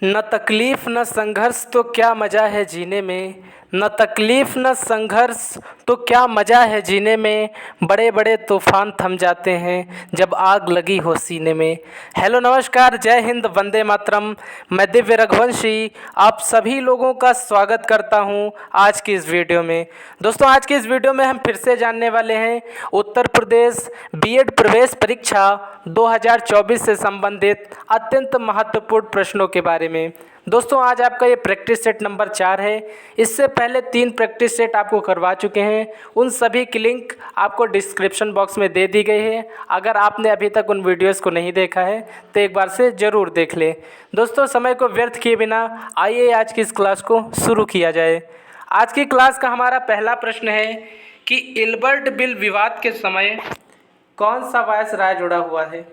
न तकलीफ़ न संघर्ष तो क्या मज़ा है जीने में। न तकलीफ़ न संघर्ष तो क्या मज़ा है जीने में। बड़े बड़े तूफ़ान थम जाते हैं जब आग लगी हो सीने में। हेलो नमस्कार, जय हिंद, वंदे मातरम। मैं दिव्य रघुवंशी आप सभी लोगों का स्वागत करता हूं आज की इस वीडियो में। दोस्तों, आज की इस वीडियो में हम फिर से जानने वाले हैं उत्तर प्रदेश बीएड प्रवेश परीक्षा 2024 से संबंधित अत्यंत महत्वपूर्ण प्रश्नों के बारे में। दोस्तों, आज आपका ये प्रैक्टिस सेट नंबर 4 है। इससे पहले 3 प्रैक्टिस सेट आपको करवा चुके हैं। उन सभी की लिंक आपको डिस्क्रिप्शन बॉक्स में दे दी गई है। अगर आपने अभी तक उन वीडियोस को नहीं देखा है तो एक बार से ज़रूर देख लें। दोस्तों, समय को व्यर्थ किए बिना आइए आज की इस क्लास को शुरू किया जाए। आज की क्लास का हमारा पहला प्रश्न है कि इल्बर्ट बिल विवाद के समय कौन सा वायसराय जुड़ा हुआ है।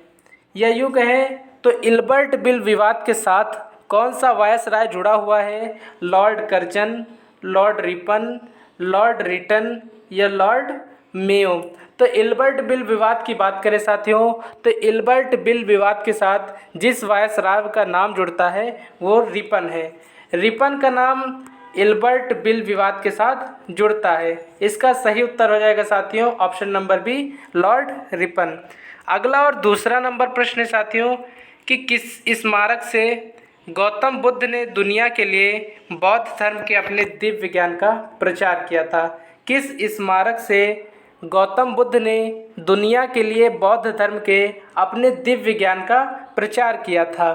या यूँ कहें तो इल्बर्ट बिल विवाद के साथ कौन सा वायसराय जुड़ा हुआ है। Lord Curzon, Lord Ripon, Lord Lytton या लॉर्ड मेयो। तो इल्बर्ट बिल विवाद की बात करें साथियों, तो इल्बर्ट बिल विवाद के साथ जिस वायसराय का नाम जुड़ता है वो रिपन है। रिपन का नाम इल्बर्ट बिल विवाद के साथ जुड़ता है। इसका सही उत्तर हो जाएगा साथियों option number B, Lord Ripon. अगला और दूसरा नंबर प्रश्न है साथियों कि किस स्मारक से गौतम बुद्ध ने दुनिया के लिए बौद्ध धर्म के अपने दिव्य ज्ञान का प्रचार किया था। किस स्मारक से गौतम बुद्ध ने दुनिया के लिए बौद्ध धर्म के अपने दिव्य ज्ञान का प्रचार किया था।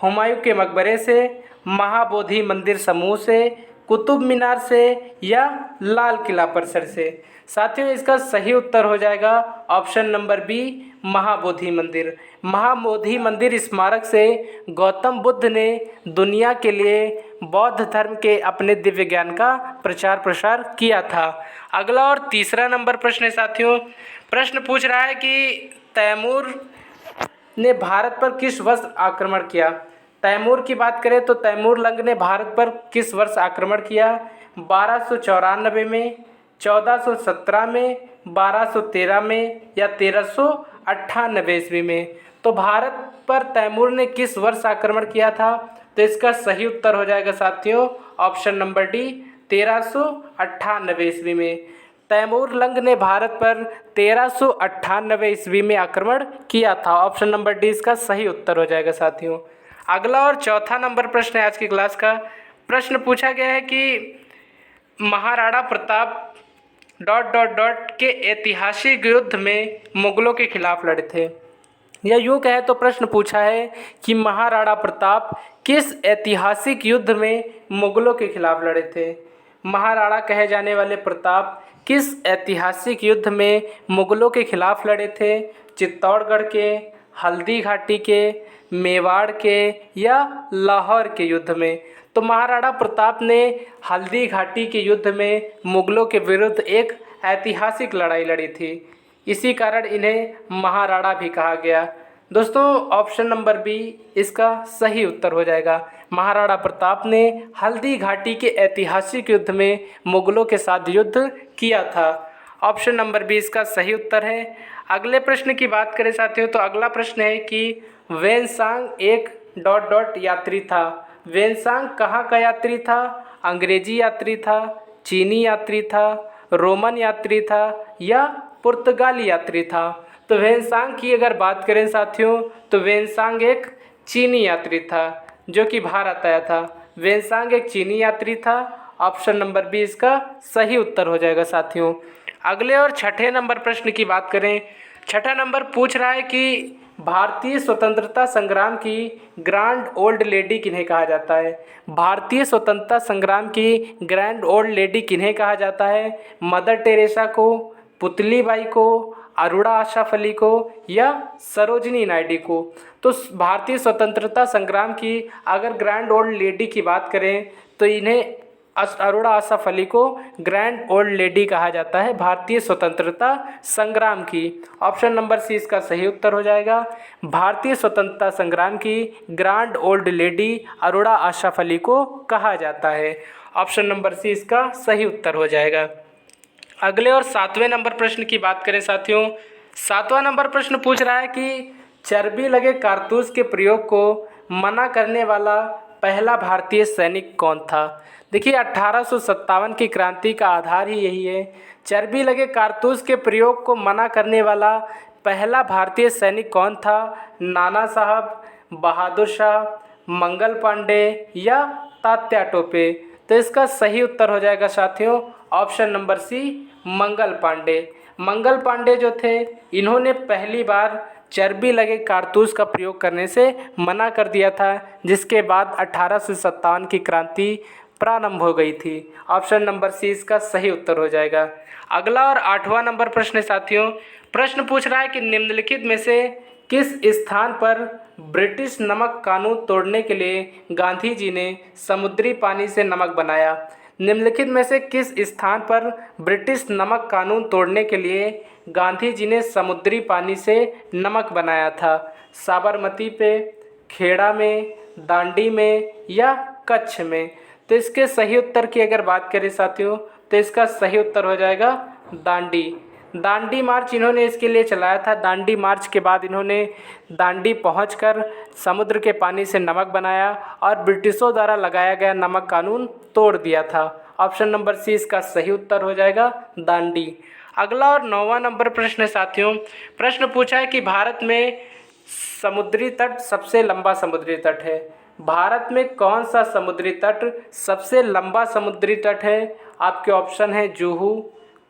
हुमायूं के मकबरे से, महाबोधि मंदिर समूह से, कुतुब मीनार से या लाल किला परिसर से। साथियों, इसका सही उत्तर हो जाएगा ऑप्शन नंबर बी, महाबोधि मंदिर। महाबोधि मंदिर स्मारक से गौतम बुद्ध ने दुनिया के लिए बौद्ध धर्म के अपने दिव्य ज्ञान का प्रचार प्रसार किया था। अगला और तीसरा नंबर प्रश्न है साथियों। प्रश्न पूछ रहा है कि तैमूर ने भारत पर किस वर्ष आक्रमण किया। तैमूर की बात करें तो तैमूर लंग ने भारत पर किस वर्ष आक्रमण किया। 1294 में, 1417 में, 1213 में या 1398 ईस्वी में। तो भारत पर तैमूर ने किस वर्ष आक्रमण किया था, तो इसका सही उत्तर हो जाएगा साथियों ऑप्शन नंबर डी, 1398 ईस्वी में। तैमूर लंग ने भारत पर 1398 ईस्वी में आक्रमण किया था। ऑप्शन नंबर डी इसका सही उत्तर हो जाएगा साथियों। अगला और चौथा नंबर प्रश्न है आज की क्लास का। प्रश्न पूछा गया है कि Maharana Pratap dot dot dot के ऐतिहासिक युद्ध में मुगलों के खिलाफ लड़े थे। या यूँ कहें तो प्रश्न पूछा है कि महाराणा प्रताप किस ऐतिहासिक युद्ध में मुगलों के खिलाफ लड़े थे। महाराणा कहे जाने वाले प्रताप किस ऐतिहासिक युद्ध में मुगलों के खिलाफ लड़े थे। चित्तौड़गढ़ के, हल्दी घाटी के, मेवाड़ के या लाहौर के युद्ध में। तो महाराणा प्रताप ने हल्दी घाटी के युद्ध में मुगलों के विरुद्ध एक ऐतिहासिक लड़ाई लड़ी थी। इसी कारण इन्हें महाराणा भी कहा गया। दोस्तों, ऑप्शन नंबर बी इसका सही उत्तर हो जाएगा। महाराणा प्रताप ने हल्दी घाटी के ऐतिहासिक युद्ध में मुगलों के साथ युद्ध किया था। ऑप्शन नंबर बी इसका सही उत्तर है। अगले प्रश्न की बात करें साथियों, तो अगला प्रश्न है कि वेनसांग एक डॉट डॉट यात्री था। वेनसांग कहाँ का यात्री था। अंग्रेजी यात्री था, चीनी यात्री था, रोमन यात्री था या पुर्तगाली यात्री था। तो वेनसांग की अगर बात करें साथियों, तो वेनसांग एक चीनी यात्री था जो कि भारत आया था। वेनसांग एक चीनी यात्री था। ऑप्शन नंबर बी इसका सही उत्तर हो जाएगा साथियों। अगले और छठे नंबर प्रश्न की बात करें। छठा नंबर पूछ रहा है कि भारतीय स्वतंत्रता संग्राम की ग्रैंड ओल्ड लेडी किन्हें कहा जाता है। भारतीय स्वतंत्रता संग्राम की ग्रैंड ओल्ड लेडी किन्हें कहा जाता है। मदर टेरेसा को, पुतली बाई को, अरुणा आशा फली को या सरोजिनी नायडू को। तो भारतीय स्वतंत्रता संग्राम की अगर ग्रैंड ओल्ड लेडी की बात करें तो इन्हें अरुणा आशा फली को ग्रैंड ओल्ड लेडी कहा जाता है भारतीय स्वतंत्रता संग्राम की। ऑप्शन नंबर सी इसका सही उत्तर हो जाएगा। भारतीय स्वतंत्रता संग्राम की ग्रैंड ओल्ड लेडी अरुणा आशा फली को कहा जाता है। ऑप्शन नंबर सी इसका सही उत्तर हो जाएगा। अगले और सातवें नंबर प्रश्न की बात करें साथियों, सातवां नंबर प्रश्न पूछ रहा है कि चर्बी लगे कारतूस के प्रयोग को मना करने वाला पहला भारतीय सैनिक कौन था? देखिए 1857 की क्रांति का आधार ही यही है। चर्बी लगे कारतूस के प्रयोग को मना करने वाला पहला भारतीय सैनिक कौन था? नाना साहब, बहादुर शाह, मंगल पांडे या तात्या टोपे? तो इसका सही उत्तर हो जाएगा साथियों option number C, Mangal Pandey. Mangal Pandey जो थे इन्होंने पहली बार चर्बी लगे कारतूस का प्रयोग करने से मना कर दिया था, जिसके बाद 1857 की क्रांति प्रारंभ हो गई थी। ऑप्शन नंबर सी इसका सही उत्तर हो जाएगा। अगला और 8वां नंबर प्रश्न है साथियों। प्रश्न पूछ रहा है कि निम्नलिखित में से किस स्थान पर ब्रिटिश नमक कानून तोड़ने के लिए गांधी जी ने समुद्री पानी से नमक बनाया? निम्नलिखित में से किस स्थान पर ब्रिटिश नमक कानून तोड़ने के लिए गांधी जी ने समुद्री पानी से नमक बनाया था? साबरमती पे, खेड़ा में, दांडी में या कच्छ में? तो इसके सही उत्तर की अगर बात करें साथियों तो इसका सही उत्तर हो जाएगा दांडी। दांडी मार्च इन्होंने इसके लिए चलाया था। दांडी मार्च के बाद इन्होंने दांडी पहुंचकर समुद्र के पानी से नमक बनाया और ब्रिटिशों द्वारा लगाया गया नमक कानून तोड़ दिया था। ऑप्शन नंबर सी इसका सही उत्तर हो जाएगा दांडी। अगला और 9वां नंबर प्रश्न है साथियों। प्रश्न पूछा है कि भारत में समुद्री तट सबसे लंबा समुद्री तट है। भारत में कौन सा समुद्री तट सबसे लंबा समुद्री तट है? आपके ऑप्शन है जुहू,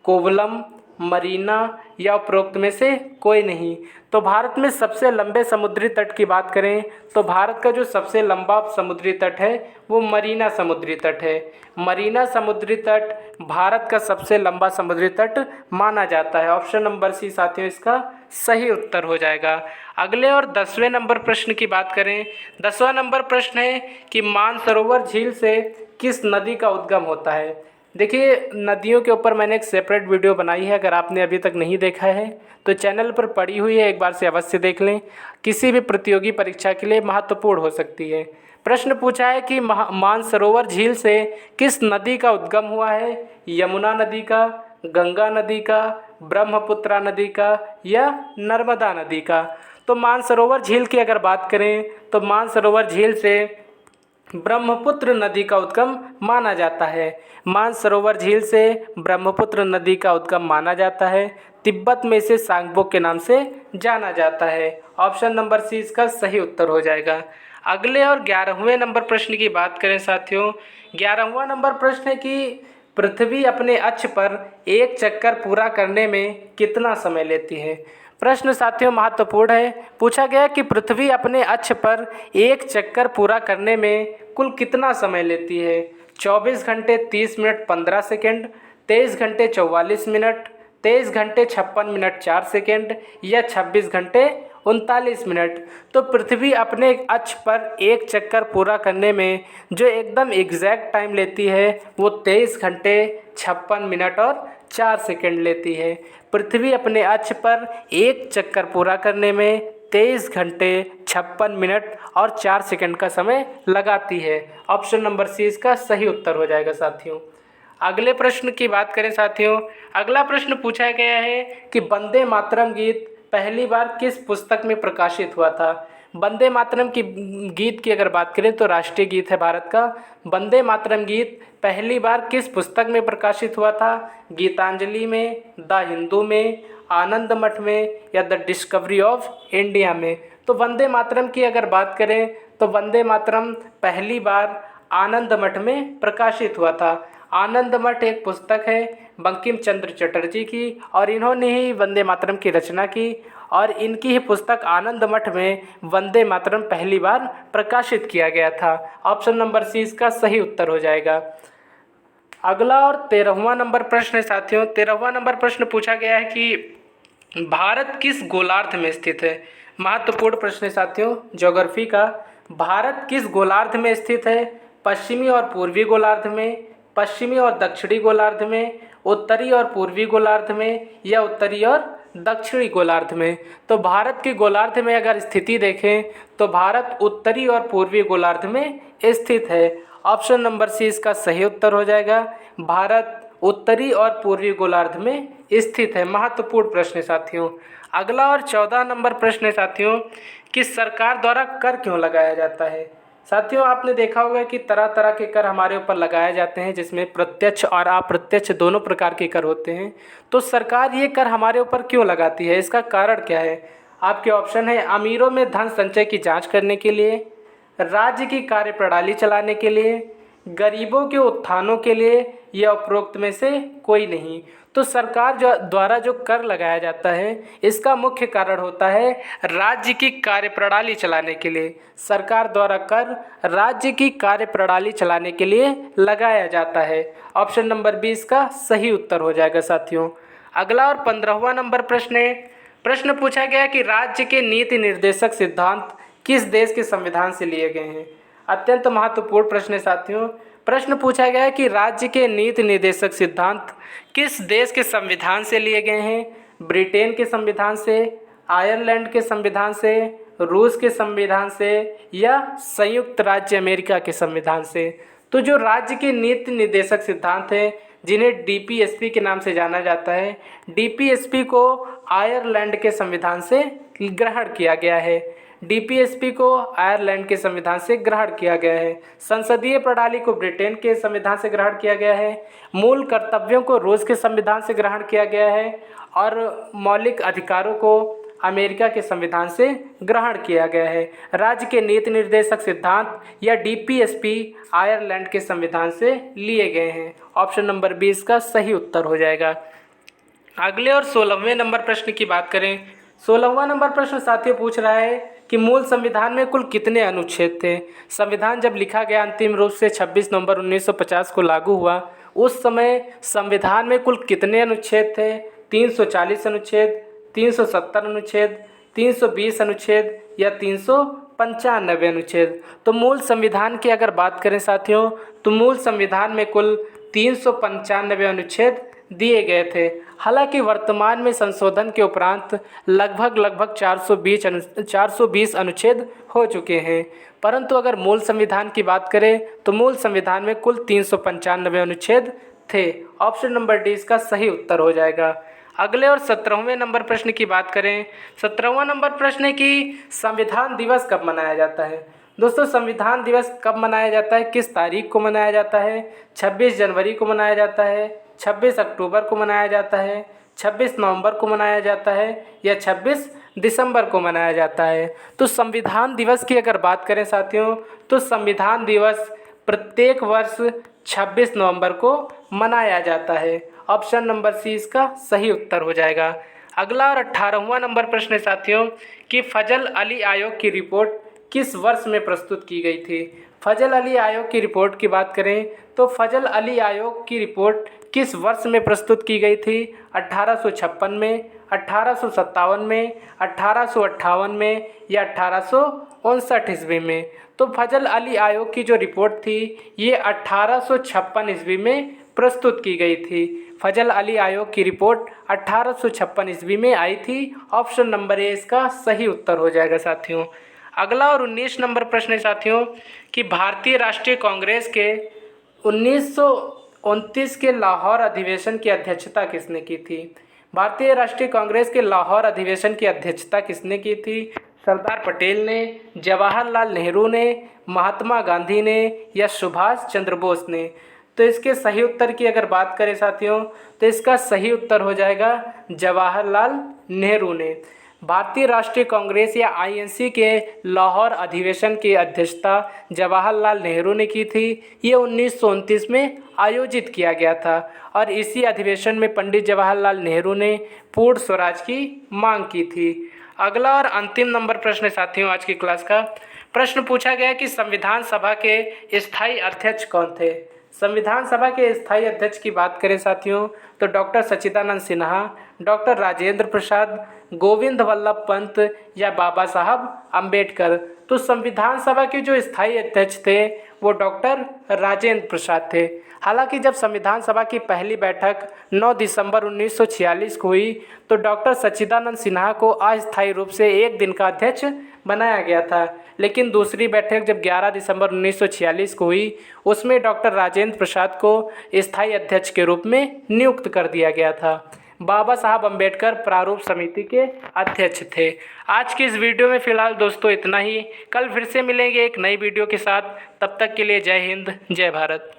कोवलम, मरीना या उपरोक्त में से कोई नहीं। तो भारत में सबसे लंबे समुद्री तट की बात करें तो भारत का जो सबसे लंबा समुद्री तट है वो मरीना समुद्री तट है। मरीना समुद्री तट भारत का सबसे लंबा समुद्री तट माना जाता है। ऑप्शन नंबर सी साथियों इसका सही उत्तर हो जाएगा। अगले और 10वें नंबर प्रश्न की बात करें। 10वां नंबर प्रश्न है कि मानसरोवर झील से किस नदी का उद्गम होता है? देखिए नदियों के ऊपर मैंने एक सेपरेट वीडियो बनाई है, अगर आपने अभी तक नहीं देखा है तो चैनल पर पड़ी हुई है, एक बार से अवश्य देख लें। किसी भी प्रतियोगी परीक्षा के लिए महत्वपूर्ण हो सकती है। प्रश्न पूछा है कि मानसरोवर झील से किस नदी का उद्गम हुआ है? यमुना नदी का, गंगा नदी का, ब्रह्मपुत्रा नदी का या नर्मदा नदी का? तो मानसरोवर झील की अगर बात करें तो मानसरोवर झील से ब्रह्मपुत्र नदी का उद्गम माना जाता है। मानसरोवर झील से ब्रह्मपुत्र नदी का उद्गम माना जाता है। तिब्बत में इसे सांगबो के नाम से जाना जाता है। ऑप्शन नंबर सी इसका सही उत्तर हो जाएगा। अगले और 11वें नंबर प्रश्न की बात करें साथियों। 11वां नंबर प्रश्न है कि पृथ्वी अपने अक्ष पर एक चक्कर पूरा करने में कितना समय लेती है? प्रश्न साथियों महत्वपूर्ण है। पूछा गया कि पृथ्वी अपने अक्ष पर एक चक्कर पूरा करने में कुल कितना समय लेती है? 24 घंटे 30 मिनट 15 सेकेंड, 23 घंटे 44 मिनट, 23 घंटे 56 मिनट 4 सेकेंड या 26 घंटे 39 मिनट? तो पृथ्वी अपने अक्ष पर एक चक्कर पूरा करने में जो एकदम एग्जैक्ट टाइम लेती है वो 23 घंटे 56 मिनट और 4 सेकेंड लेती है। पृथ्वी अपने अक्ष पर एक चक्कर पूरा करने में 23 घंटे 56 मिनट और 4 सेकेंड का समय लगाती है। ऑप्शन नंबर सी इसका सही उत्तर हो जाएगा साथियों। अगले प्रश्न की बात करें साथियों। अगला प्रश्न पूछा गया है कि वंदे मातरम गीत पहली बार किस पुस्तक में प्रकाशित हुआ था? वंदे मातरम की गीत की अगर बात करें तो राष्ट्रीय गीत है भारत का। वंदे मातरम गीत पहली बार किस पुस्तक में प्रकाशित हुआ था? गीतांजलि में, द हिंदू में, आनंद मठ में या द डिस्कवरी ऑफ इंडिया में? तो वंदे मातरम की अगर बात करें तो वंदे मातरम पहली बार आनंद मठ में प्रकाशित हुआ था। आनंद मठ एक पुस्तक है बंकिम चंद्र चटर्जी की और इन्होंने ही वंदे मातरम की रचना की और इनकी ही पुस्तक आनंद मठ में वंदे मातरम पहली बार प्रकाशित किया गया था। ऑप्शन नंबर सी इसका सही उत्तर हो जाएगा। अगला और 13वां नंबर प्रश्न है साथियों। 13वां नंबर प्रश्न पूछा गया है कि भारत किस गोलार्ध में स्थित है? महत्वपूर्ण प्रश्न है साथियों ज्योग्राफी का। भारत किस गोलार्ध में स्थित है? पश्चिमी और पूर्वी गोलार्ध में, पश्चिमी और दक्षिणी गोलार्ध में, उत्तरी और पूर्वी गोलार्ध में या उत्तरी और दक्षिणी गोलार्ध में? तो भारत के गोलार्ध में अगर स्थिति देखें तो भारत उत्तरी और पूर्वी गोलार्ध में स्थित है। ऑप्शन नंबर सी इसका सही उत्तर हो जाएगा। भारत उत्तरी और पूर्वी गोलार्ध में स्थित है। महत्वपूर्ण प्रश्न है साथियों। अगला और 14 नंबर प्रश्न है साथियों कि सरकार द्वारा कर क्यों लगाया जाता है? साथियों, आपने देखा होगा कि तरह तरह के कर हमारे ऊपर लगाए जाते हैं, जिसमें प्रत्यक्ष और अप्रत्यक्ष दोनों प्रकार के कर होते हैं। तो सरकार ये कर हमारे ऊपर क्यों लगाती है, इसका कारण क्या है? आपके ऑप्शन है अमीरों में धन संचय की जांच करने के लिए, राज्य की कार्यप्रणाली चलाने के लिए, गरीबों के उत्थानों के लिए, या उपरोक्त में से कोई नहीं। तो सरकार जो द्वारा जो कर लगाया जाता है, इसका मुख्य कारण होता है राज्य की कार्यप्रणाली चलाने के लिए। सरकार द्वारा कर राज्य की कार्यप्रणाली चलाने के लिए लगाया जाता है। ऑप्शन नंबर 20 का सही उत्तर हो जाएगा साथियों। अगला और 15वां नंबर प्रश्न है। प्रश्न पूछा गया कि राज्य के नीति निर्देशक सिद्धांत किस देश के संविधान से लिए गए हैं। अत्यंत महत्वपूर्ण प्रश्न है साथियों। प्रश्न पूछा गया है कि राज्य के नीति निर्देशक सिद्धांत किस देश के संविधान से लिए गए हैं। ब्रिटेन के संविधान से, आयरलैंड के संविधान से, रूस के संविधान से, या संयुक्त राज्य अमेरिका के संविधान से। तो जो राज्य के नीति निर्देशक सिद्धांत हैं, जिन्हें डीपीएसपी के नाम से जाना जाता है, डीपीएसपी को आयरलैंड के संविधान से ग्रहण किया गया है। डीपीएसपी को आयरलैंड के संविधान से ग्रहण किया गया है। संसदीय प्रणाली को ब्रिटेन के संविधान से ग्रहण किया गया है। मूल कर्तव्यों को रूस के संविधान से ग्रहण किया गया है और मौलिक अधिकारों को अमेरिका के संविधान से ग्रहण किया गया है। राज्य के नीति निर्देशक सिद्धांत या डीपीएसपी आयरलैंड के संविधान से लिए गए हैं। ऑप्शन नंबर 20 का सही उत्तर हो जाएगा। अगले और 16वें नंबर प्रश्न की बात करें। 16वां नंबर प्रश्न साथियों पूछ रहा है कि मूल संविधान में कुल कितने अनुच्छेद थे। संविधान जब लिखा गया अंतिम रूप से 26 नवंबर 1950 को लागू हुआ, उस समय संविधान में कुल कितने अनुच्छेद थे? 340 अनुच्छेद, 370 अनुच्छेद, 320 अनुच्छेद, या 395 अनुच्छेद। तो मूल संविधान की अगर बात करें साथियों, तो मूल संविधान में कुल 395 अनुच्छेद दिए गए थे। हालांकि वर्तमान में संशोधन के उपरांत लगभग 420 अनुच्छेद हो चुके हैं, परंतु अगर मूल संविधान की बात करें तो मूल संविधान में कुल 395 अनुच्छेद थे। ऑप्शन नंबर डी इसका सही उत्तर हो जाएगा। अगले और 17वें नंबर प्रश्न की बात करें। 17वां नंबर प्रश्न है कि संविधान दिवस कब मनाया जाता है। दोस्तों, संविधान दिवस कब मनाया जाता है, किस तारीख को मनाया जाता है? 26 जनवरी को मनाया जाता है, 26 अक्टूबर को मनाया जाता है, 26 नवंबर को मनाया जाता है, या 26 दिसंबर को मनाया जाता है। तो संविधान दिवस की अगर बात करें साथियों, तो संविधान दिवस प्रत्येक वर्ष 26 नवंबर को मनाया जाता है। ऑप्शन नंबर सी इसका सही उत्तर हो जाएगा। अगला और 18वां नंबर प्रश्न है साथियों कि फजल अली आयोग की रिपोर्ट किस वर्ष में प्रस्तुत की गई थी। फजल अली आयोग की रिपोर्ट की बात करें तो फजल अली आयोग की रिपोर्ट किस वर्ष में प्रस्तुत की गई थी? 1856 में, 1857 में, 1858 में, या 1859 ईस्वी में। तो फजल अली आयोग की जो रिपोर्ट थी ये 1856 ईस्वी में प्रस्तुत की गई थी। फजल अली आयोग की रिपोर्ट 1856 ईस्वी में आई थी। ऑप्शन नंबर ए इसका सही उत्तर हो जाएगा साथियों। अगला और 19 नंबर प्रश्न है साथियों कि भारतीय राष्ट्रीय कांग्रेस के 1929 के लाहौर अधिवेशन की अध्यक्षता किसने की थी। भारतीय राष्ट्रीय कांग्रेस के लाहौर अधिवेशन की अध्यक्षता किसने की थी? सरदार पटेल ने, जवाहरलाल नेहरू ने, महात्मा गांधी ने, या सुभाष चंद्र बोस ने। तो इसके सही उत्तर की अगर बात करें साथियों तो इसका सही उत्तर हो जाएगा जवाहरलाल नेहरू ने। भारतीय राष्ट्रीय कांग्रेस या आईएनसी के लाहौर अधिवेशन की अध्यक्षता जवाहरलाल नेहरू ने की थी। ये 1929 में आयोजित किया गया था और इसी अधिवेशन में पंडित जवाहरलाल नेहरू ने पूर्ण स्वराज की मांग की थी। अगला और अंतिम नंबर प्रश्न साथियों आज की क्लास का प्रश्न पूछा गया कि संविधान सभा के स्थायी अध्यक्ष कौन थे। संविधान सभा के स्थायी अध्यक्ष की बात करें साथियों तो डॉक्टर सच्चिदानंद सिन्हा, डॉक्टर राजेंद्र प्रसाद, गोविंद वल्लभ पंत, या बाबा साहब अम्बेडकर। तो संविधान सभा के जो स्थायी अध्यक्ष थे वो डॉक्टर राजेंद्र प्रसाद थे। हालांकि जब संविधान सभा की पहली बैठक 9 दिसंबर 1946 को हुई तो डॉक्टर सच्चिदानंद सिन्हा को अस्थायी रूप से एक दिन का अध्यक्ष बनाया गया था, लेकिन दूसरी बैठक जब 11 दिसंबर 1946 को हुई उसमें डॉक्टर राजेंद्र प्रसाद को स्थायी अध्यक्ष के रूप में नियुक्त कर दिया गया था। बाबा साहब अम्बेडकर प्रारूप समिति के अध्यक्ष थे। आज की इस वीडियो में फ़िलहाल दोस्तों इतना ही। कल फिर से मिलेंगे एक नई वीडियो के साथ। तब तक के लिए जय हिंद, जय भारत।